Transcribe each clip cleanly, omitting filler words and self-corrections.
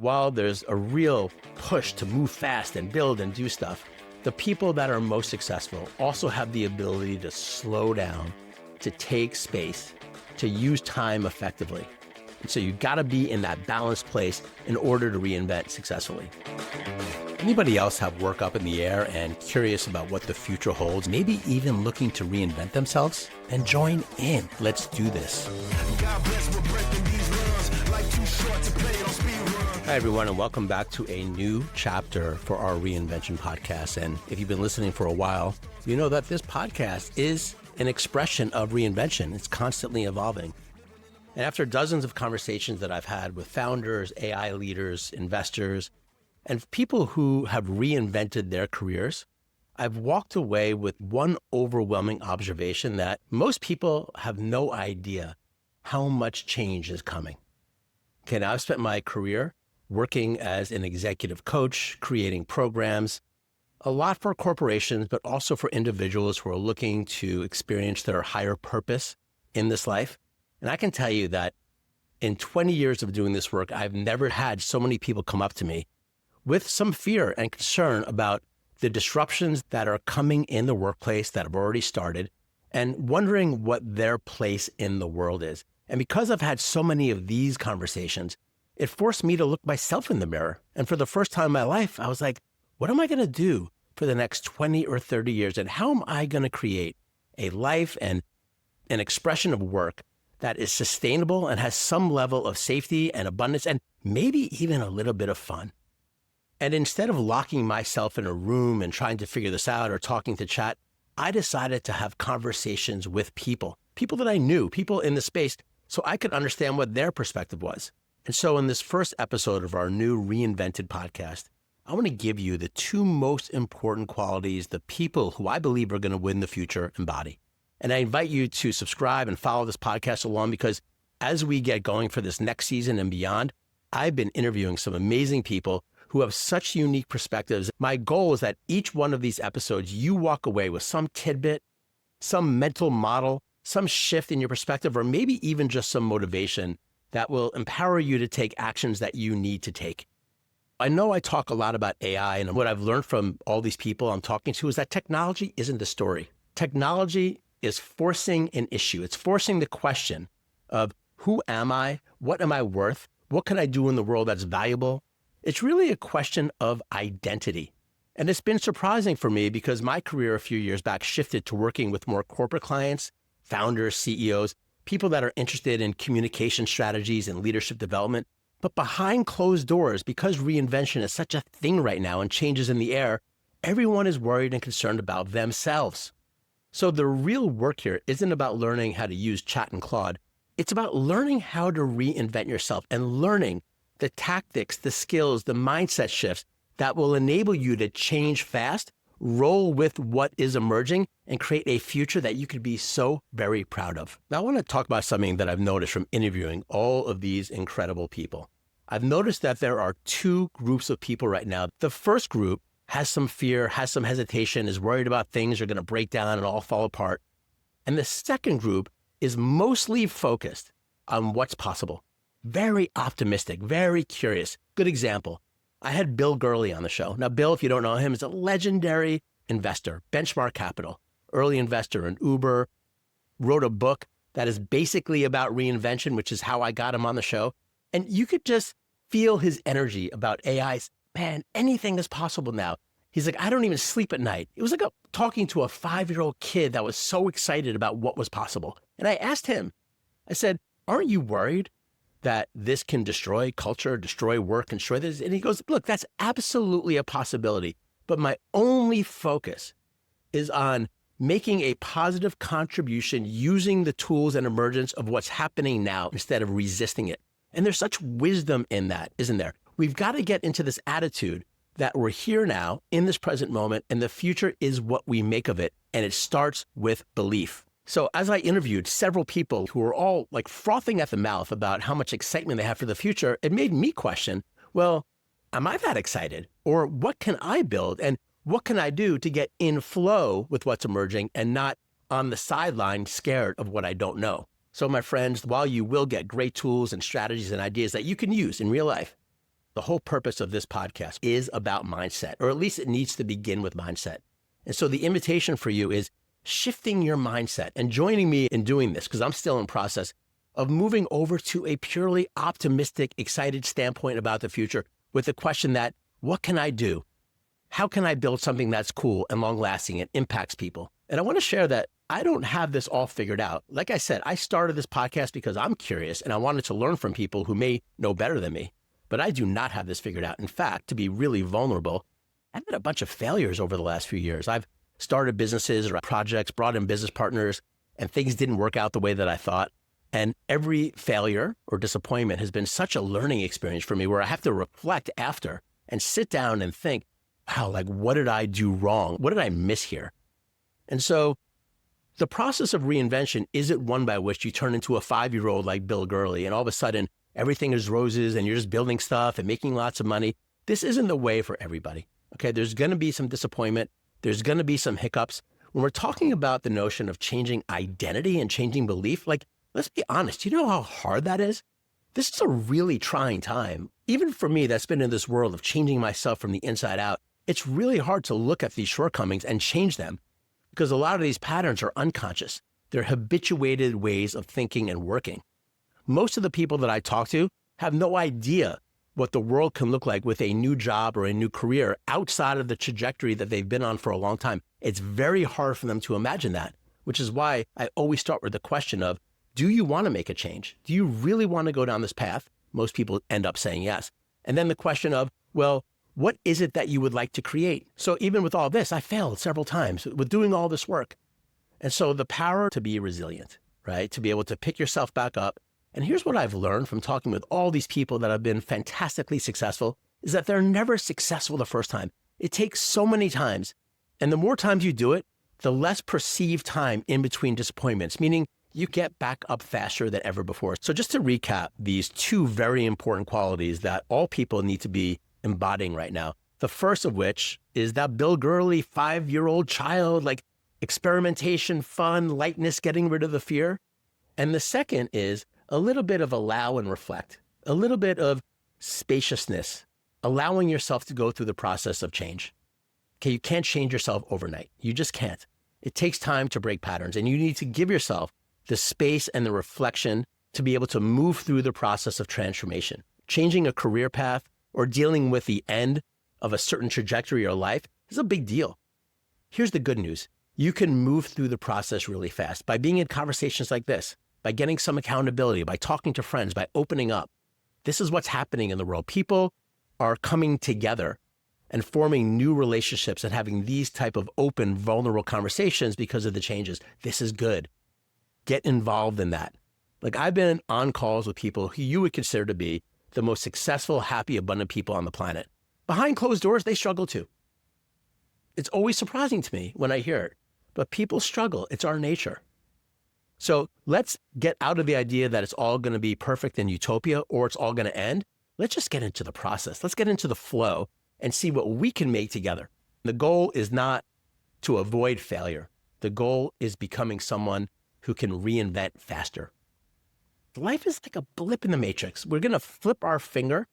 while there's a real push to move fast and build and do stuff, the people that are most successful also have the ability to slow down, to take space, to use time effectively. And so you've got to be in that balanced place in order to reinvent successfully. Anybody else have work up in the air and curious about what the future holds, maybe even looking to reinvent themselves? Then join in. Let's do this. Hi, everyone, and welcome back to a new chapter for our Reinvention podcast. And if you've been listening for a while, you know that this podcast is an expression of reinvention. It's constantly evolving. And after dozens of conversations that I've had with founders, AI leaders, investors, and people who have reinvented their careers, I've walked away with one overwhelming observation that most people have no idea how much change is coming. Okay, now I've spent my career working as an executive coach, creating programs, a lot for corporations, but also for individuals who are looking to experience their higher purpose in this life. And I can tell you that in 20 years of doing this work, I've never had so many people come up to me with some fear and concern about the disruptions that are coming in the workplace that have already started and wondering what their place in the world is. And because I've had so many of these conversations, it forced me to look myself in the mirror. And for the first time in my life, I was like, what am I going to do for the next 20 or 30 years? And how am I going to create a life and an expression of work that is sustainable and has some level of safety and abundance and maybe even a little bit of fun? And instead of locking myself in a room and trying to figure this out or talking to chat, I decided to have conversations with people that I knew, people in the space, so I could understand what their perspective was. And so in this first episode of our new Reinvented podcast, I want to give you the two most important qualities the people who I believe are going to win the future embody. And I invite you to subscribe and follow this podcast along because as we get going for this next season and beyond, I've been interviewing some amazing people who have such unique perspectives. My goal is that each one of these episodes, you walk away with some tidbit, some mental model, some shift in your perspective, or maybe even just some motivation that will empower you to take actions that you need to take. I know I talk a lot about AI, and what I've learned from all these people I'm talking to is that technology isn't the story. Technology is forcing an issue. It's forcing the question of who am I? What am I worth? What can I do in the world that's valuable? It's really a question of identity. And it's been surprising for me because my career a few years back shifted to working with more corporate clients, founders, CEOs, people that are interested in communication strategies and leadership development. But behind closed doors, because reinvention is such a thing right now and changes in the air, everyone is worried and concerned about themselves. So the real work here isn't about learning how to use chat and Claude. It's about learning how to reinvent yourself and learning the tactics, the skills, the mindset shifts that will enable you to change fast, roll with what is emerging, and create a future that you could be so very proud of. Now, I want to talk about something that I've noticed from interviewing all of these incredible people. I've noticed that there are two groups of people right now. The first group has some fear, has some hesitation, is worried about things are going to break down and all fall apart. And the second group is mostly focused on what's possible. Very optimistic, very curious. Good example. I had Bill Gurley on the show. Now, Bill, if you don't know him, is a legendary investor, Benchmark Capital, early investor in Uber, wrote a book that is basically about reinvention, which is how I got him on the show. And you could just feel his energy about AIs. Man, anything is possible now. He's like, I don't even sleep at night. It was like talking to a 5-year-old kid that was so excited about what was possible. And I asked him, I said, aren't you worried that this can destroy culture, destroy work, and destroy this? And he goes, look, that's absolutely a possibility. But my only focus is on making a positive contribution using the tools and emergence of what's happening now instead of resisting it. And there's such wisdom in that, isn't there? We've got to get into this attitude that we're here now in this present moment, and the future is what we make of it. And it starts with belief. So as I interviewed several people who were all like frothing at the mouth about how much excitement they have for the future, it made me question, well, am I that excited? Or what can I build? And what can I do to get in flow with what's emerging and not on the sideline scared of what I don't know? So my friends, while you will get great tools and strategies and ideas that you can use in real life, The whole purpose of this podcast is about mindset, or at least it needs to begin with mindset. And so the invitation for you is shifting your mindset and joining me in doing this, because I'm still in process of moving over to a purely optimistic, excited standpoint about the future with the question that, what can I do? How can I build something that's cool and long-lasting and impacts people? And I want to share that I don't have this all figured out. Like I said, I started this podcast because I'm curious and I wanted to learn from people who may know better than me. But I do not have this figured out. In fact, to be really vulnerable, I've had a bunch of failures over the last few years. I've started businesses or projects, brought in business partners, and things didn't work out the way that I thought. And every failure or disappointment has been such a learning experience for me where I have to reflect after and sit down and think, wow, like what did I do wrong? What did I miss here? And so the process of reinvention isn't one by which you turn into a 5-year-old like Bill Gurley and all of a sudden everything is roses and you're just building stuff and making lots of money. This isn't the way for everybody. Okay, there's going to be some disappointment. There's going to be some hiccups. When we're talking about the notion of changing identity and changing belief, like, let's be honest, you know how hard that is? This is a really trying time. Even for me, that's been in this world of changing myself from the inside out, it's really hard to look at these shortcomings and change them because a lot of these patterns are unconscious. They're habituated ways of thinking and working. Most of the people that I talk to have no idea what the world can look like with a new job or a new career outside of the trajectory that they've been on for a long time. It's very hard for them to imagine that, which is why I always start with the question of, do you want to make a change? Do you really want to go down this path? Most people end up saying yes. And then the question of, well, what is it that you would like to create? So even with all this, I failed several times with doing all this work. And so the power to be resilient, right? To be able to pick yourself back up. And here's what I've learned from talking with all these people that have been fantastically successful is that they're never successful the first time. It takes so many times. And the more times you do it, the less perceived time in between disappointments, meaning you get back up faster than ever before. So just to recap these two very important qualities that all people need to be embodying right now. The first of which is that Bill Gurley 5-year-old child, like experimentation, fun, lightness, getting rid of the fear. And the second is a little bit of allow and reflect, a little bit of spaciousness, allowing yourself to go through the process of change. Okay, you can't change yourself overnight. You just can't. It takes time to break patterns, and you need to give yourself the space and the reflection to be able to move through the process of transformation. Changing a career path or dealing with the end of a certain trajectory or life is a big deal. Here's the good news. You can move through the process really fast by being in conversations like this, by getting some accountability, by talking to friends, by opening up. This is what's happening in the world. People are coming together and forming new relationships and having these type of open, vulnerable conversations because of the changes. This is good. Get involved in that. Like I've been on calls with people who you would consider to be the most successful, happy, abundant people on the planet. Behind closed doors, they struggle too. It's always surprising to me when I hear it, but people struggle. It's our nature. So let's get out of the idea that it's all going to be perfect in utopia or it's all going to end. Let's just get into the process. Let's get into the flow and see what we can make together. The goal is not to avoid failure. The goal is becoming someone who can reinvent faster. Life is like a blip in the matrix. We're going to flip our finger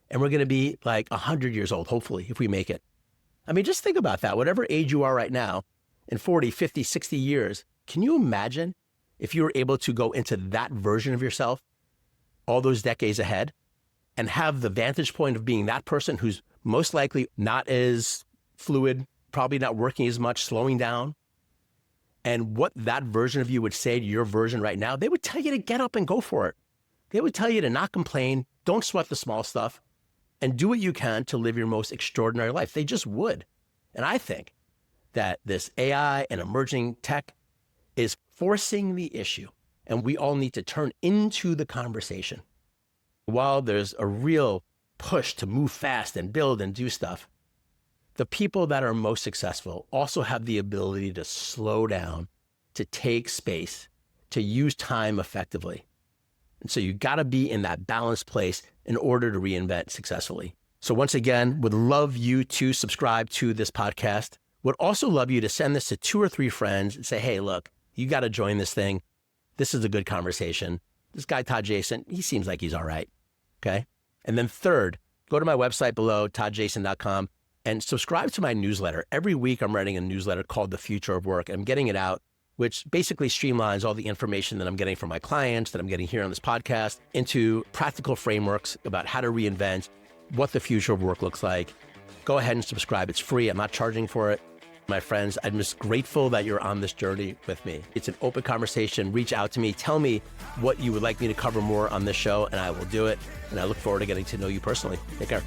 and we're going to be like 100 years old, hopefully, if we make it. I mean, just think about that. Whatever age you are right now, in 40, 50, 60 years, can you imagine if you were able to go into that version of yourself all those decades ahead and have the vantage point of being that person who's most likely not as fluid, probably not working as much, slowing down? And what that version of you would say to your version right now, they would tell you to get up and go for it. They would tell you to not complain, don't sweat the small stuff, and do what you can to live your most extraordinary life. They just would. And I think that this AI and emerging tech is forcing the issue, and we all need to turn into the conversation. While there's a real push to move fast and build and do stuff, the people that are most successful also have the ability to slow down, to take space, to use time effectively. And so you got to be in that balanced place in order to reinvent successfully. So once again, would love you to subscribe to this podcast. Would also love you to send this to 2 or 3 friends and say, hey, look, you got to join this thing. This is a good conversation. This guy, Todd Jason, he seems like he's all right. Okay. And then third, go to my website below, toddjason.com, and subscribe to my newsletter. Every week, I'm writing a newsletter called The Future of Work. I'm getting it out, which basically streamlines all the information that I'm getting from my clients, that I'm getting here on this podcast, into practical frameworks about how to reinvent, what the future of work looks like. Go ahead and subscribe. It's free. I'm not charging for it. My friends, I'm just grateful that you're on this journey with me. It's an open conversation. Reach out to me. Tell me what you would like me to cover more on this show, and I will do it. And I look forward to getting to know you personally. Take care.